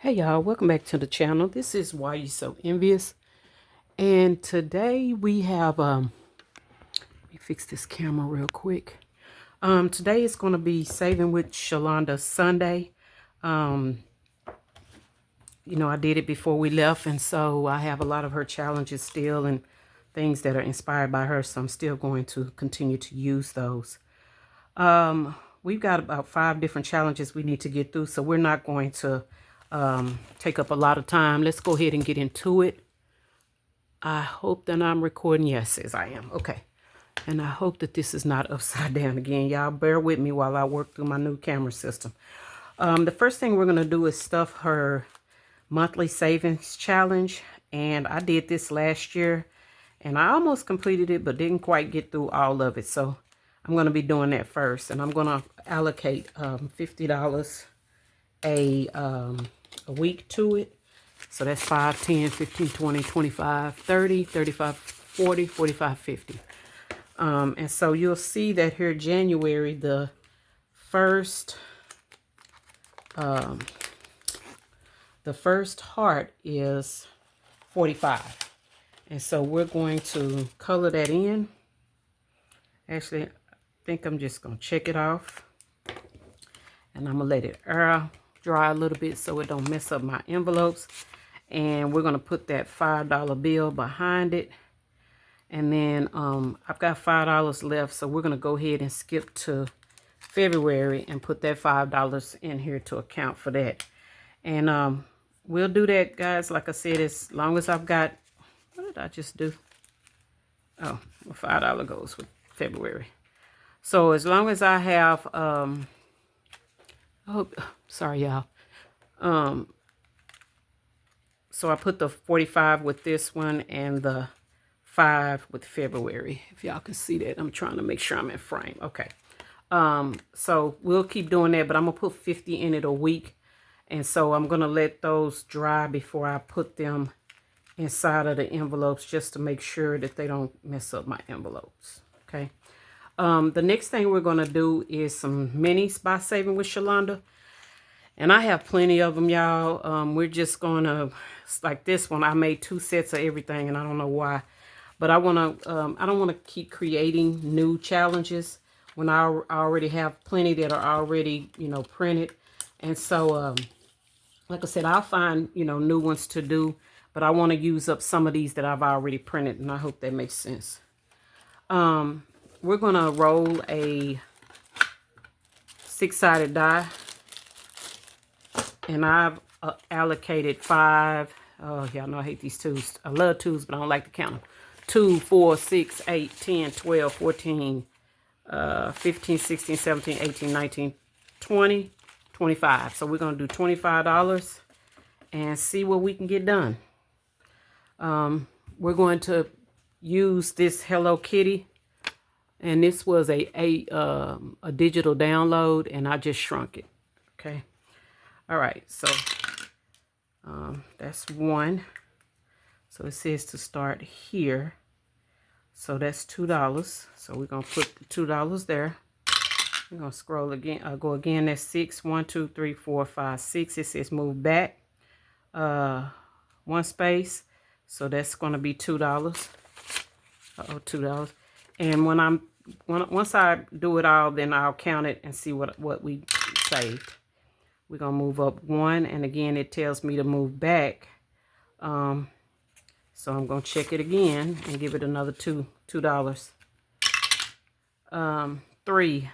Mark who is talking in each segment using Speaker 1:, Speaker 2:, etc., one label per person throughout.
Speaker 1: Hey y'all, welcome back to the channel. This is Why You So Envious. And today we have let me fix this camera real quick. Today is going to be Saving with Shalonda Sunday. I did it before we left, and so I have a lot of her challenges still and things that are inspired by her, so I'm still going to continue to use those. We've got about 5 different challenges we need to get through, so we're not going to take up a lot of time. Let's go ahead and get into it. I hope that I'm recording. Yes, it says I am. Okay. And I hope that this is not upside down again. Y'all bear with me while I work through my new camera system. The first thing we're going to do is stuff her monthly savings challenge. And I did this last year. And I almost completed it, but didn't quite get through all of it. So I'm going to be doing that first. And I'm going to allocate $50 a week to it. So that's 5, 10, 15, 20, 25, 30, 35, 40, 45, 50. And so you'll see that here January, the first heart is 45. And so we're going to color that in. Actually, I think I'm just going to check it off. And I'm going to let it dry a little bit so it don't mess up my envelopes. And we're going to put that $5 bill behind it. And then I've got $5 left, so we're going to go ahead and skip to February and put that $5 in here to account for that. And we'll do that, guys, like I said, as long as I've got, what did I just do? Oh, well, $5 goes with February. So as long as I have, sorry, y'all. So I put the 45 with this one and the 5 with February. If y'all can see that, I'm trying to make sure I'm in frame. Okay. So we'll keep doing that, but I'm going to put 50 in it a week. And so I'm going to let those dry before I put them inside of the envelopes just to make sure that they don't mess up my envelopes. Okay. The next thing we're going to do is some minis by Saving with Shalonda. And I have plenty of them, y'all. We're just going to, like this one, I made 2 sets of everything, and I don't know why. But I want to, I don't want to keep creating new challenges when I already have plenty that are already, printed. And so, like I said, I'll find, new ones to do. But I want to use up some of these that I've already printed, and I hope that makes sense. We're going to roll a 6-sided die. And I've allocated 5. Oh, y'all know I hate these 2s. I love 2s, but I don't like to count them. 2, 4, 6, 8, 10, 12, 14, 15, 16, 17, 18, 19, 20, 25. So we're going to do $25 and see what we can get done. We're going to use this Hello Kitty. And this was a digital download, and I just shrunk it. Okay. All right, so that's 1. So it says to start here. So that's $2. So we're going to put the $2 there. We're going to scroll again. Go again. That's 6. 1, 2, 3, 4, 5, 6. It says move back 1 space. So that's going to be $2. $2. And once I do it all, then I'll count it and see what we saved. We're going to move up 1. And again, it tells me to move back. So I'm going to check it again and give it another $2. 3.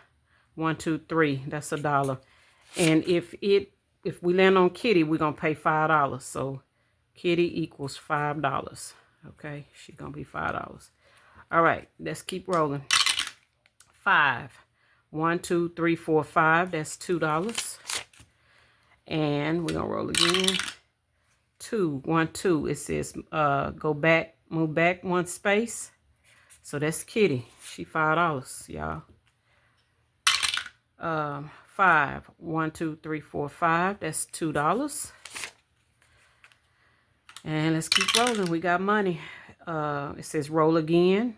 Speaker 1: 1, 2, 3. That's $1. And if we land on Kitty, we're going to pay $5. So Kitty equals $5. Okay. She's going to be $5. All right. Let's keep rolling. 5. 1, 2, 3, 4, 5. That's $2. And we're going to roll again. 2, 1, 2. It says go back, move back 1 space. So that's Kitty. She $5, y'all. 5, 1, 2, 3, 4, 5. That's $2. And let's keep rolling. We got money. It says roll again.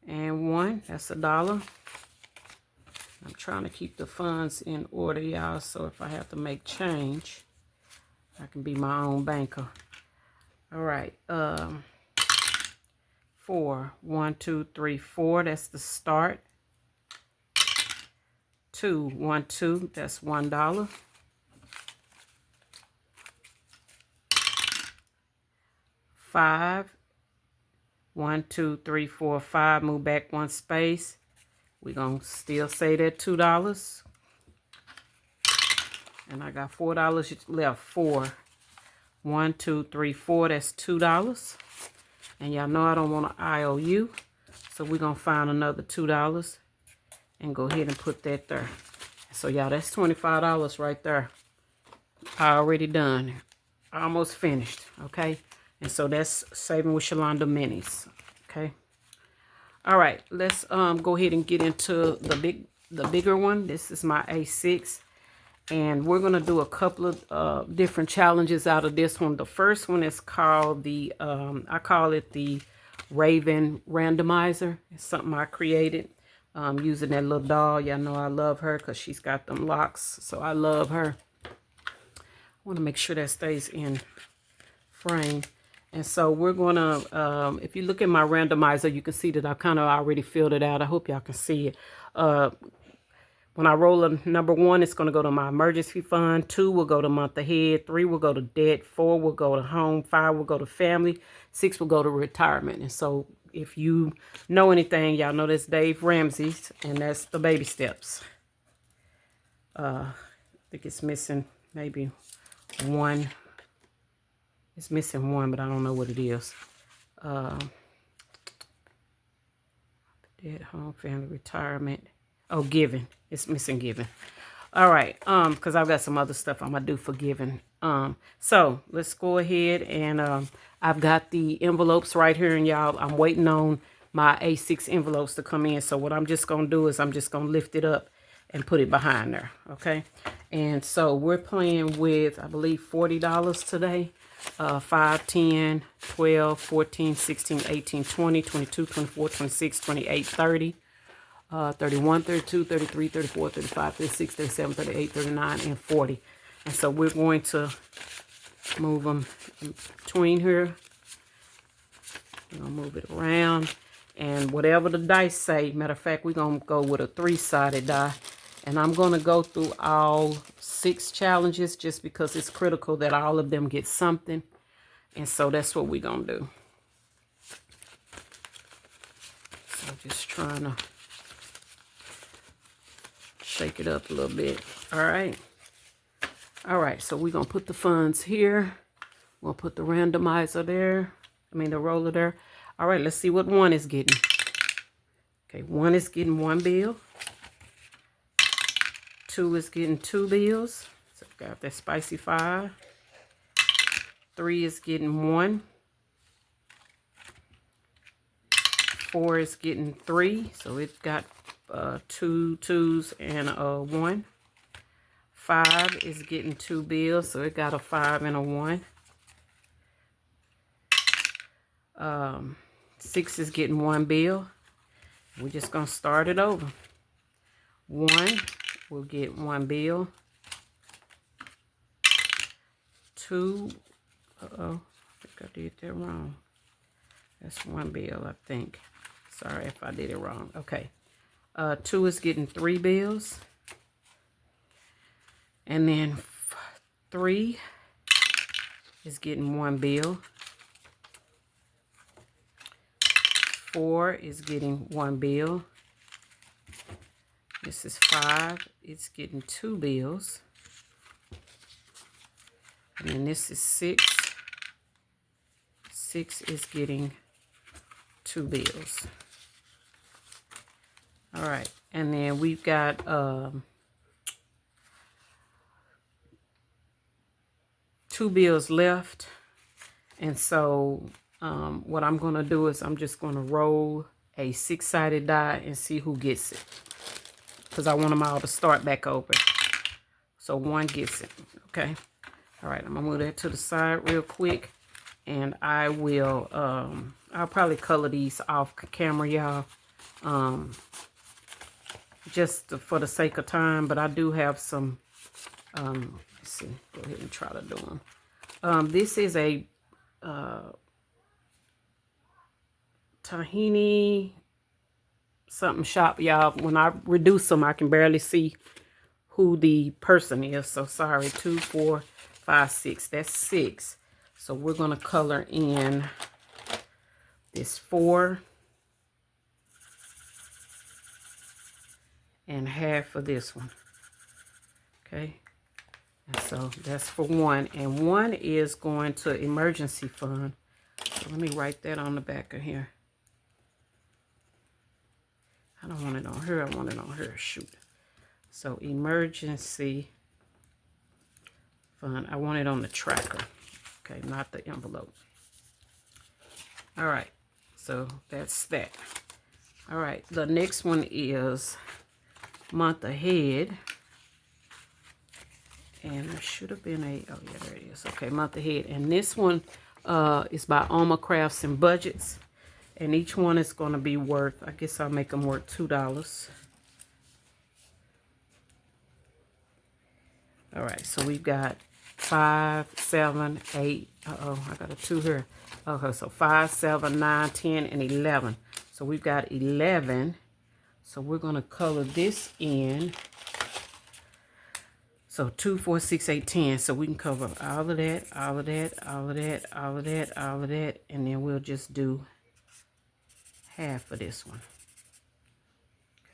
Speaker 1: And 1. That's $1. I'm trying to keep the funds in order, y'all, so if I have to make change, I can be my own banker. All right, 4, 1, 2, 3, 4, that's the start. 2, 1, 2, that's $1. 5, 1, 2, 3, 4, 5, move back 1 space. We're gonna still say that $2. And I got $4 left. 4, 1, 2, 3, 4, that's $2. And y'all know I don't want an IOU, so we're gonna find another $2 and go ahead and put that there. So y'all, that's $25 right there. I already done. Almost finished, okay? And so that's Saving with Shalonda minis, okay? All right, let's go ahead and get into the bigger one. This is my A6, and we're gonna do a couple of different challenges out of this one. The first one is called the I call it the Raven Randomizer. It's something I created using that little doll. Y'all know I love her because she's got them locks, so I love her. I want to make sure that stays in frame. And so we're gonna, if you look at my randomizer, you can see that I kind of already filled it out. I hope y'all can see it. When I roll a number 1, it's gonna go to my emergency fund. 2 will go to month ahead. 3 will go to debt. 4 will go to home. 5 will go to family. 6 will go to retirement. And so if you know anything, y'all know that's Dave Ramsey's, and that's the baby steps. I think it's missing maybe 1. It's missing 1, but I don't know what it is. Dead, home, family, retirement. Oh, giving. It's missing giving. All right. Because I've got some other stuff I'm gonna do for giving. So let's go ahead and I've got the envelopes right here, and y'all, I'm waiting on my A6 envelopes to come in. So what I'm just gonna do is I'm just gonna lift it up and put it behind there. Okay. And so we're playing with, I believe, $40 today. 5, 10, 12, 14, 16, 18, 20, 22, 24, 26, 28, 30, 31, 32, 33, 34, 35, 36, 37, 38, 39, and 40. And so we're going to move them in between here. We're going to move it around. And whatever the dice say, matter of fact, we're going to go with a 3-sided die. And I'm going to go through all 6 challenges just because it's critical that all of them get something. And so that's what we're going to do. So just trying to shake it up a little bit. All right. All right. So we're going to put the funds here. We'll put the randomizer there. The roller there. All right. Let's see what 1 is getting. Okay. 1 is getting 1 bill. 2 is getting 2 bills. So got that spicy 5. 3 is getting 1. 4 is getting 3. So it's got 2 2s and a 1. 5 is getting 2 bills. So it got a 5 and a 1. 6 is getting 1 bill. We're just going to start it over. 1 will get 1 bill. 2, uh-oh, I think I did that wrong. That's 1 bill, I think. Sorry if I did it wrong. Okay. 2 is getting 3 bills. And then 3 is getting 1 bill. 4 is getting 1 bill. This is 5. It's getting 2 bills. And then this is 6. 6 is getting 2 bills. All right. And then we've got 2 bills left. And so what I'm going to do is I'm just going to roll a 6-sided die and see who gets it. Because I want them all to start back over. So 1 gets it. Okay. All right. I'm going to move that to the side real quick. And I will, I'll probably color these off camera, y'all. just for the sake of time, but I do have some, let's see, go ahead and try to do them. This is a tahini something shop, y'all. When I reduce them, I can barely see who the person is. So sorry, 2, 4, 5, 6. That's 6. So we're going to color in this 4 and half of this one. Okay. And so that's for 1. And 1 is going to emergency fund. So let me write that on the back of here. I don't want it on her. I want it on her. Shoot. So emergency fund. I want it on the tracker. Okay, not the envelope. All right. So that's that. All right. The next one is month ahead. And there should have been a, oh yeah, there it is. Okay, month ahead. And this one is by Alma Crafts and Budgets. And each one is going to be worth, I guess I'll make them worth $2. All right, so we've got 5, 7, 8. Uh-oh, I got a 2 here. Okay, so 5, 7, 9, 10, and 11. So we've got 11. So we're going to color this in. So 2, 4, 6, 8, 10. So we can cover all of that, all of that, all of that, all of that, all of that. And then we'll just do half of this one.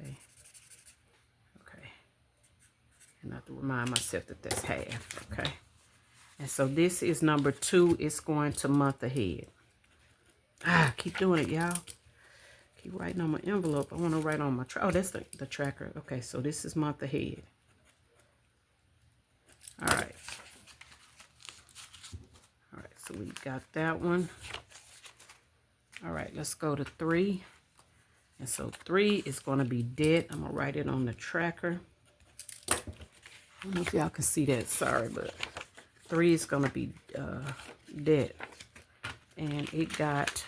Speaker 1: Okay. Okay. And I have to remind myself that that's half. Okay. And so this is number 2. It's going to month ahead. Keep doing it, y'all. Keep writing on my envelope. I want to write on my oh, that's the tracker. Okay, so this is month ahead. All right. All right, so we got that one. All right, let's go to 3. And so 3 is going to be debt. I'm going to write it on the tracker. I don't know if y'all can see that. Sorry, but 3 is going to be debt. And it got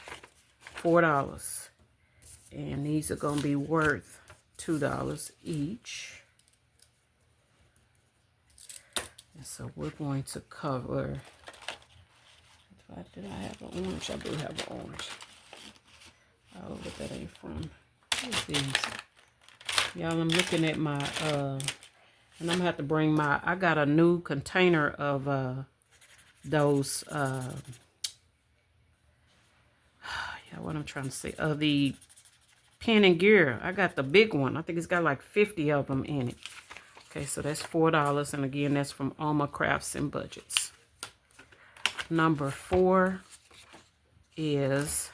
Speaker 1: $4. And these are going to be worth $2 each. And so we're going to cover, did I have an orange? I do have an orange. Oh, but that ain't from, what's these? Y'all, I'm looking at my, and I'm going to have to bring my, I got a new container of those, yeah, what I'm trying to say, the pen and gear. I got the big one. I think it's got like 50 of them in it. Okay, so that's $4. And again, that's from Alma Crafts and Budgets. Number 4 is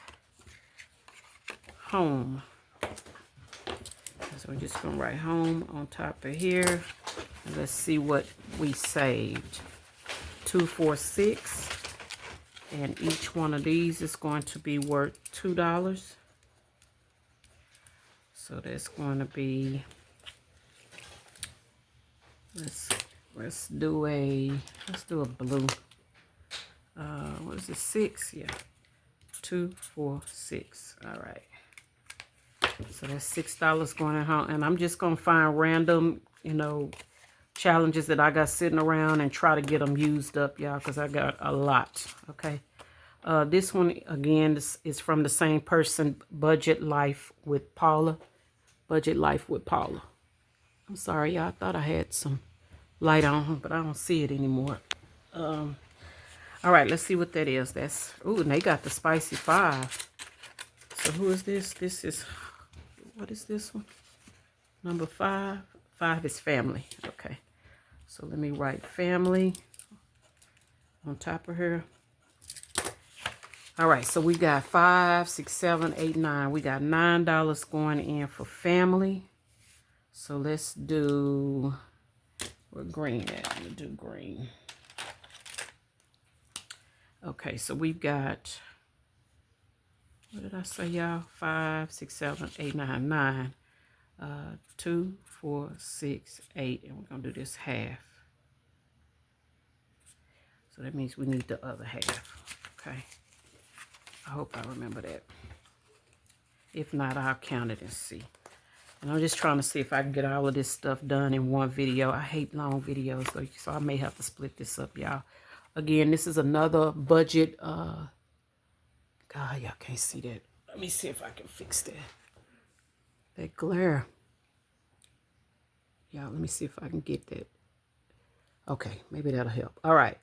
Speaker 1: home. So we're just going to write home on top of here. And let's see what we saved. 2, 4, 6. And each one of these is going to be worth $2. So that's going to be, let's do a blue. What is it? 6? Yeah. 2, 4, 6. All right. So that's $6 going at home. And I'm just going to find random, challenges that I got sitting around and try to get them used up, y'all, because I got a lot. Okay. This one, again, is from the same person, Budget Life with Paula. Budget Life with Paula. I'm sorry, y'all. I thought I had some light on, but I don't see it anymore. All right, let's see what that is. That's, ooh, and they got the spicy 5. So who is this? This is, what is this one? Number 5. 5 is family. Okay. So let me write family on top of her. All right, so we got 5, 6, 7, 8, 9. We got $9 going in for family. So let's do, where green at? I'm gonna do green. Okay, so we've got, what did I say, y'all? 5, 6, 7, 8, 9, 9. 2, 4, 6, 8, and we're gonna do this half. So that means we need the other half. Okay. I hope I remember that. If not, I'll count it and see. And I'm just trying to see if I can get all of this stuff done in one video. I hate long videos, so I may have to split this up, y'all. Again, this is another budget. God, y'all can't see that. Let me see if I can fix that. That glare. Y'all, let me see if I can get that. Okay, maybe that'll help. All right.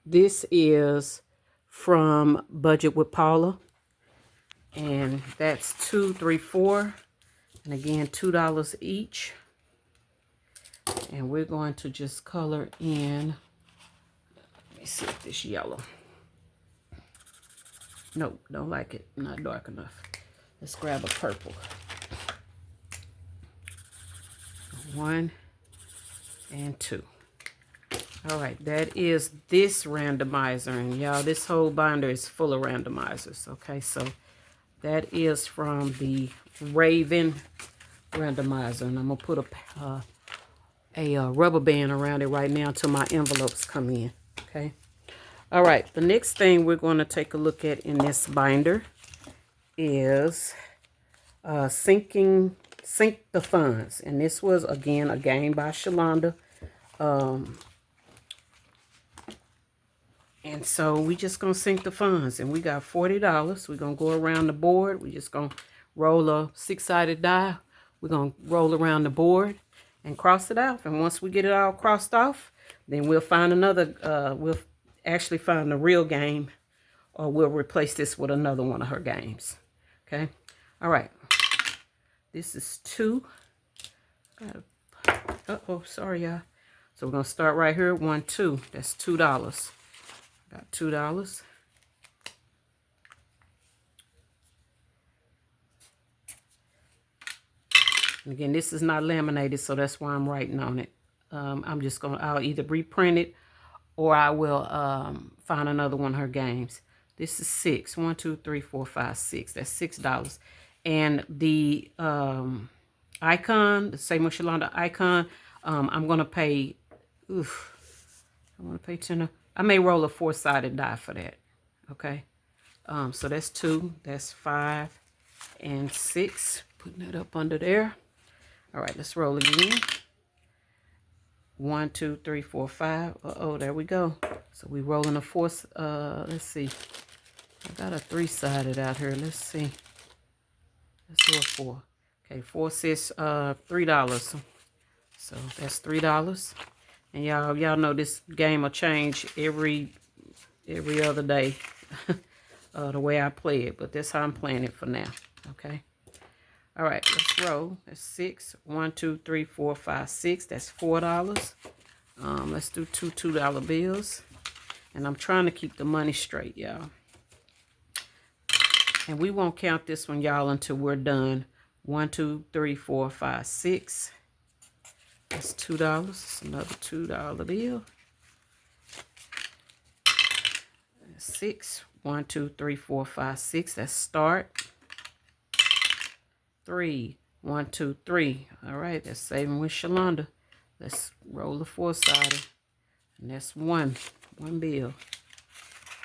Speaker 1: This is from Budget with Paula. And that's 2, 3, 4. And again, $2 each. And we're going to just color in. Let me see if this yellow. Nope, don't like it. Not dark enough. Let's grab a purple. 1 and 2. All right, that is this randomizer. And y'all, this whole binder is full of randomizers. Okay, so that is from the Raven randomizer. And I'm going to put a rubber band around it right now until my envelopes come in. Okay. All right, the next thing we're going to take a look at in this binder is Sync the Funds. And this was, again, a game by Shalonda. And so we just going to sync the funds. And we got $40. We're going to go around the board. We're just going to roll a 6-sided die. We're going to roll around the board and cross it off. And once we get it all crossed off, then we'll find another, we'll actually find the real game, or we'll replace this with another one of her games. Okay. All right. This is 2. Uh-oh, sorry, y'all. So we're going to start right here. 1, 2. That's $2. Got $2. And again, this is not laminated, so that's why I'm writing on it. I'll either reprint it or I will find another one of her games. This is 6. 1, 2, 3, 4, 5, 6. That's $6. And the icon, the Saving With Shalonda icon, I'm going to pay, I want to pay 10. I may roll a 4-sided die for that. Okay. So that's 2. That's 5 and 6. Putting that up under there. All right, let's roll again. 1, 2, 3, 4, 5. Uh-oh, there we go. So we rolling a 4. Let's see. I got a 3-sided out here. Let's see. Let's do a 4. Okay, 4 says $3. So that's $3. And y'all know this game will change every other day. The way I play it, but that's how I'm playing it for now. Okay. All right, let's roll. That's 6. 1, 2, 3, 4, 5, 6. That's $4. Let's do 2 $2 bills. And I'm trying to keep the money straight, y'all. And we won't count this one, y'all, until we're done. 1, 2, 3, 4, 5, 6. That's $2. That's another $2 bill. That's 6. 1, 2, 3, 4, 5, 6. That's start. 3. 1, 2, 3. All right, that's Saving with Shalonda. Let's roll the 4-sided. And that's one bill.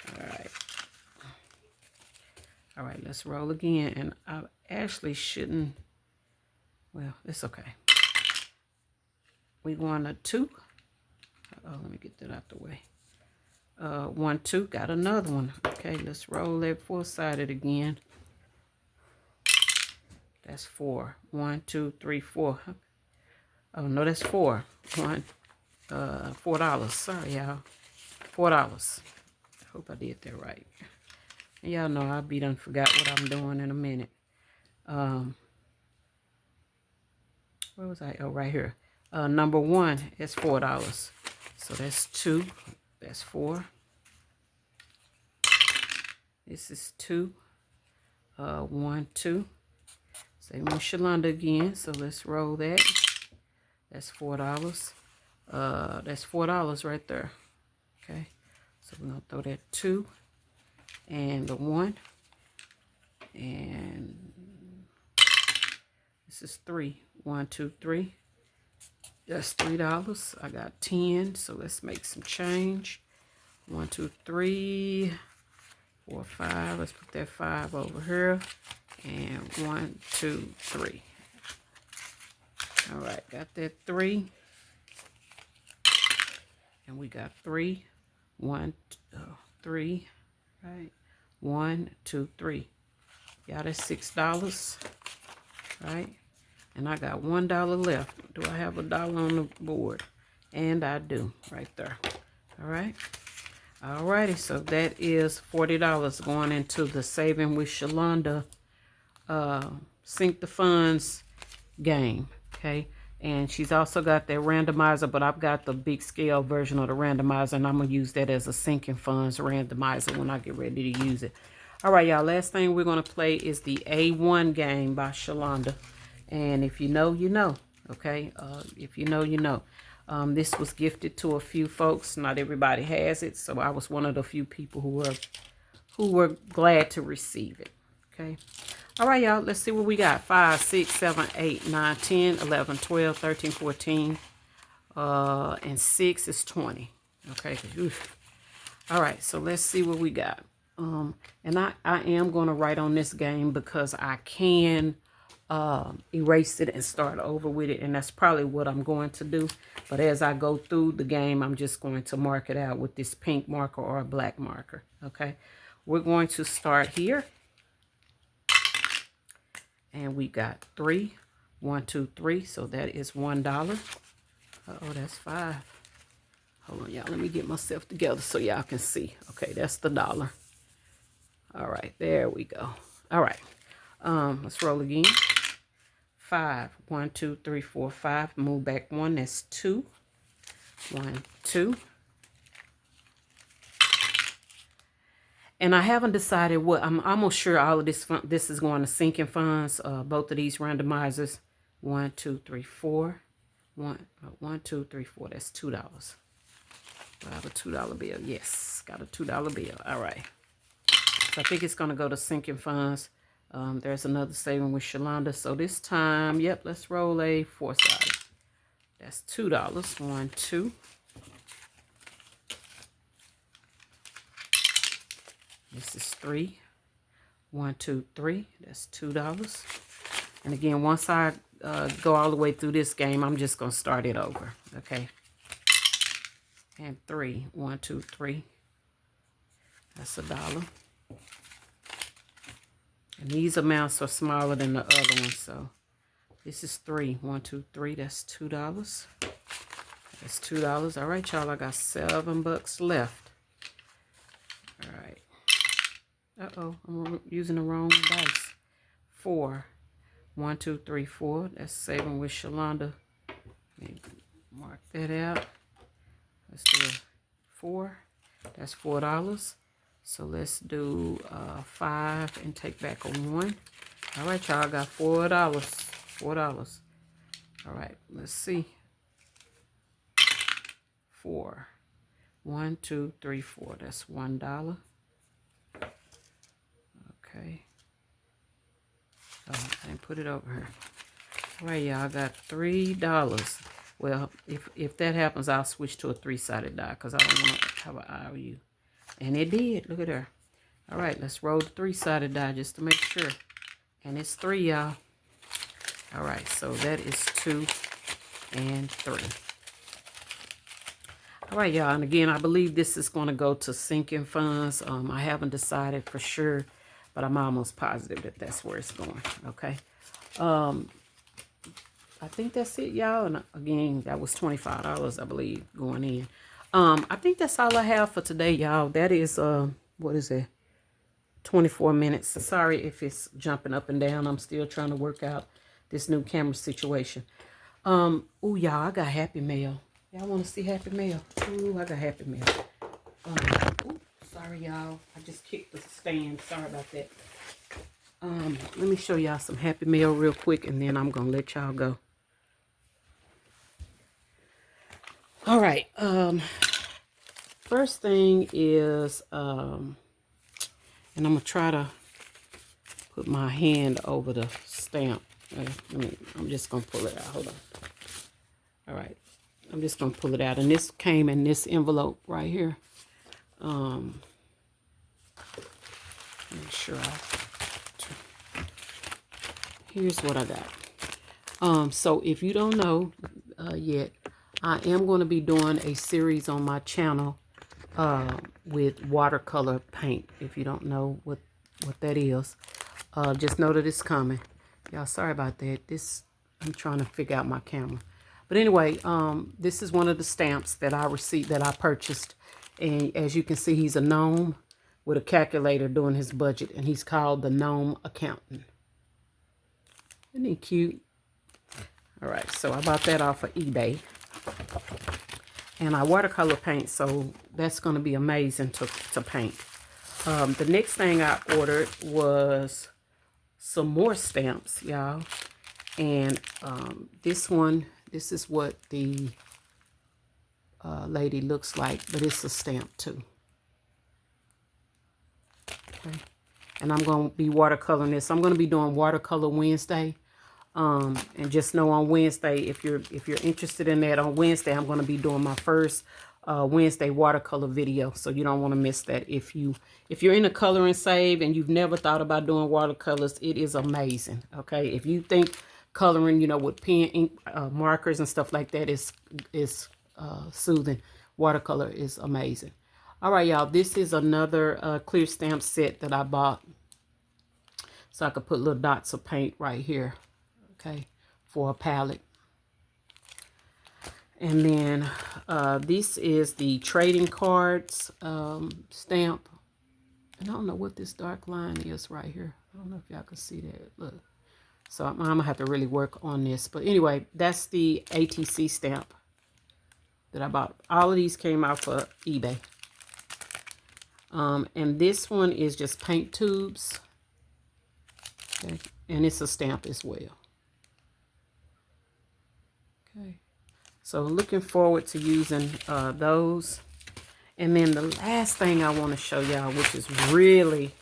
Speaker 1: All right. All right, let's roll again. And I actually shouldn't, well, it's okay. We want a 2. Oh, let me get that out the way. 1, 2, got another one. Okay, let's roll that 4-sided again. That's 4. 1, 2, 3, 4. Oh no, that's 4. $4. Sorry, y'all. $4. I hope I did that right. And y'all know I'll be done forgot what I'm doing in a minute. Where was I? Oh, right here. Number 1 is $4. So that's 2. That's 4. This is 2. 1, 2. Same with Shalonda again. So let's roll that. That's $4. That's $4 right there. Okay. So we're gonna throw that 2 and the 1. And this is 3. 1, 2, 3. That's $3. I got 10. So let's make some change. 1, 2, 3, 4, 5. Let's put that 5 over here. And 1, 2, 3. All right, got that 3. And we got 3, 1, 3, right? 1, 2, 3. Y'all, that's $6, right? And I got $1 left. Do I have $1 on the board? And I do, right there. All right. All righty, so that is $40 going into the Saving with Shalonda Sync the Funds game, okay? And she's also got that randomizer, but I've got the big scale version of the randomizer, and I'm going to use that as a sinking funds randomizer when I get ready to use it. All right, y'all, last thing we're going to play is the A1 game by Shalonda. And if you know, you know, okay? If you know, you know. This was gifted to a few folks. Not everybody has it, so I was one of the few people who were glad to receive it, okay? All right, y'all, let's see what we got. 5, 6, 7, 8, 9, 10, 11, 12, 13, 14, and 6 is 20, okay? Oof. All right, so let's see what we got. And I am going to write on this game because I can erase it and start over with it, and that's probably what I'm going to do. But as I go through the game, I'm just going to mark it out with this pink marker or a black marker, okay? We're going to start here. And we got 3, 1, 2, 3, so that is $1. Uh-oh, that's 5. Hold on, y'all, let me get myself together so y'all can see. Okay, that's the $1. All right, there we go. All right, let's roll again. 5, 1, 2, 3, 4, 5. Move back 1. That's 2. 1, 2. And I haven't decided what. I'm almost sure all of this is going to sinking funds. Both of these randomizers. 1, 2, 3, 4. 1, 2, 3, 4. That's $2. Do I have a $2 bill? Yes, got a $2 bill. All right. So I think it's going to go to sinking funds. There's another Saving with Shalonda. So this time, yep, let's roll a 4-sided. That's $2. 1, 2. This is 3. 1, 2, 3. That's $2. And again, once I go all the way through this game, I'm just going to start it over. Okay. And 3. 1, 2, 3. That's $1. And these amounts are smaller than the other ones. So this is 3. 1, 2, 3. That's $2. That's $2. All right, y'all. I got $7 left. All right. Uh-oh, I'm using the wrong dice. 4. 1, 2, 3, 4. That's Saving with Shalonda. Mark that out. Let's do 4. That's $4. So let's do 5 and take back a 1. All right, y'all, got $4. $4. All right, let's see. 4. 1, 2, 3, 4. That's $1. Okay. Oh, I didn't put it over here. All right, y'all, got $3. Well, if that happens, I'll switch to a 3-sided die because I don't want to have an IOU. And it did. Look at her. All right, let's roll the 3-sided die just to make sure. And it's 3, y'all. All right, so that is 2 and 3. All right, y'all. And again, I believe this is going to go to sinking funds. I haven't decided for sure, but I'm almost positive that that's where it's going. Okay. I think that's it, y'all. And again, that was $25, I believe, going in. I think that's all I have for today, y'all. That is, what is it? 24 minutes. So sorry if it's jumping up and down. I'm still trying to work out this new camera situation. Ooh, y'all, I got Happy Mail. Y'all want to see Happy Mail? Ooh, I got Happy Mail. Ooh, sorry, y'all. I just kicked the stand. Sorry about that. Let me show y'all some Happy Mail real quick, and then I'm going to let y'all go. All right. First thing is, and I'm going to try to put my hand over the stamp. I'm just going to pull it out. Hold on. All right. I'm just going to pull it out. And this came in this envelope right here. Make sure here's what I got. So if you don't know yet, I am going to be doing a series on my channel with watercolor paint. If you don't know what that is, just know that it's coming. Y'all, sorry about that. I'm trying to figure out my camera. But anyway, this is one of the stamps that I received, that I purchased. And as you can see, he's a gnome with a calculator doing his budget. And he's called the Gnome Accountant. Isn't he cute? All right, so I bought that off of eBay. And I watercolor paint, so that's going to be amazing to paint. The next thing I ordered was some more stamps, y'all. And this is what the lady looks like, but it's a stamp too. Okay. And I'm going to be watercoloring this. I'm going to be doing Watercolor Wednesday. And just know on Wednesday, if you're interested in that, on Wednesday I'm going to be doing my first Wednesday watercolor video, so you don't want to miss that. If you're in a color and save and you've never thought about doing watercolors, it is amazing. Okay, if you think coloring, you know, with pen, ink, markers and stuff like that is soothing, watercolor is amazing. All right, y'all, this is another clear stamp set that I bought, so I could put little dots of paint right here. Okay, for a palette. And then this is the trading cards stamp. And I don't know what this dark line is right here. I don't know if y'all can see that. Look. So I'm going to have to really work on this. But anyway, that's the ATC stamp that I bought. All of these came out for eBay. And this one is just paint tubes. Okay. And it's a stamp as well. Okay, so looking forward to using those. And then the last thing I want to show y'all, which is really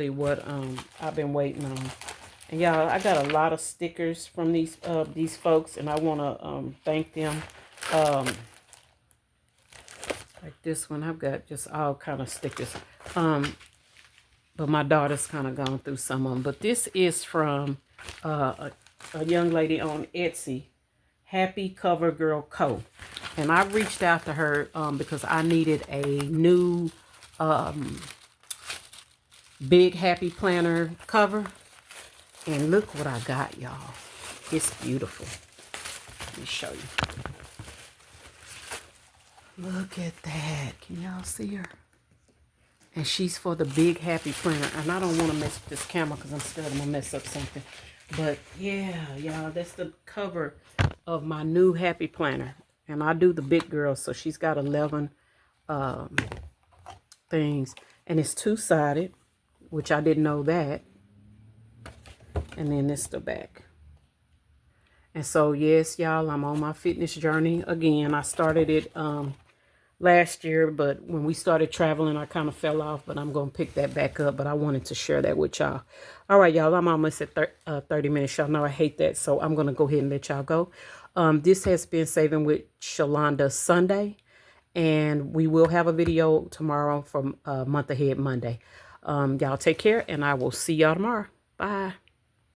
Speaker 1: what I've been waiting on. And y'all, I got a lot of stickers from these folks, and I want to thank them. Like this one, I've got just all kind of stickers. But my daughter's kind of gone through some of them. But this is from a young lady on Etsy, Happy Cover Girl Co. And I reached out to her because I needed a new big happy planner cover. And look what I got, y'all. It's beautiful. Let me show you. Look at that. Can y'all see her? And she's for the big happy planner. And I don't want to mess with this camera because I'm scared I'm going to mess up something. But yeah, y'all, that's the cover of my new happy planner. And I do the big girl, so she's got 11 things. And it's two-sided, which I didn't know that. And then this the back. And so, yes, y'all, I'm on my fitness journey again. I started it last year, but when we started traveling, I kind of fell off, but I'm going to pick that back up. But I wanted to share that with y'all. All right, y'all, I'm almost at 30 minutes. Y'all know I hate that, so I'm going to go ahead and let y'all go. This has been Saving with Shalonda Sunday, and we will have a video tomorrow from Month Ahead Monday. Y'all take care, and I will see y'all tomorrow. Bye.